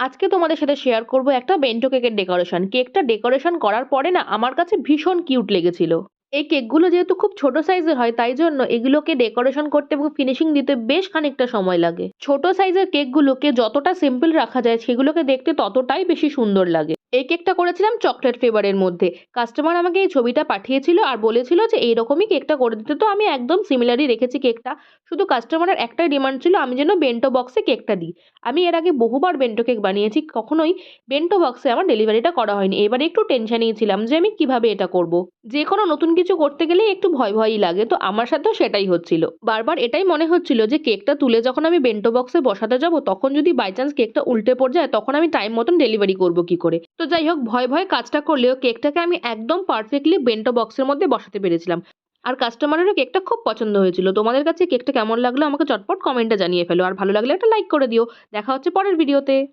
আজকে তোমাদের সাথে শেয়ার করব একটা বেন্টো কেকের ডেকোরেশন। কেকটা ডেকোরেশন করার পরে না আমার কাছে ভীষণ কিউট লেগেছিল। এই কেকগুলো যেহেতু খুব ছোট সাইজের হয় তাই জন্য এগুলোকে ডেকোরেশন করতে এবং ফিনিশিং দিতে বেশ খানিকটা সময় লাগে। ছোট সাইজের কেকগুলোকে যতটা সিম্পল রাখা যায় সেগুলোকে দেখতে ততটাই বেশি সুন্দর লাগে। এই কেকটা করেছিলাম চকলেট ফ্লেভারের মধ্যে। কাস্টমার আমাকে এই ছবিটা পাঠিয়েছিল আর বলেছিল যে এইরকমই কেকটা করে দিতে, তো আমি একদম সিমিলারই রেখেছি কেকটা। শুধু কাস্টমারের একটাই ডিমান্ড ছিল আমি যেন বেন্টো বক্সে কেকটা দিই। আমি এর আগে বহুবার বেন্টো কেক বানিয়েছি, কখনোই বেন্টো বক্সে আমার ডেলিভারিটা করা হয়নি। এবারে একটু টেনশনেই ছিলাম যে আমি কিভাবে এটা করব। যে কোনো নতুন কিছু করতে গেলেই একটু ভয় ভয়ই লাগে, তো আমার সাথেও সেটাই হচ্ছিল। বারবার এটাই মনে হচ্ছিল যে কেকটা তুলে যখন আমি বেন্টো বক্সে বসাতে যাব তখন যদি বাই চান্স কেকটা উল্টে পড়ে যায় তখন আমি টাইম মতন ডেলিভারি করব কি করে। তো যাই হোক, ভয় ভয় কাজটা করলেও কেকটাকে আমি একদম পারফেক্টলি বেন্টো বক্সের মধ্যে বসাতে পেরেছিলাম। আর কাস্টমারেরও কেকটা খুব পছন্দ হয়েছিল। তোমাদের কাছে কেকটা কেমন লাগলো আমাকে চটপট কমেন্টে জানিয়ে ফেলো, আর ভালো লাগলে একটা লাইক করে দিও। দেখা হচ্ছে পরের ভিডিওতে।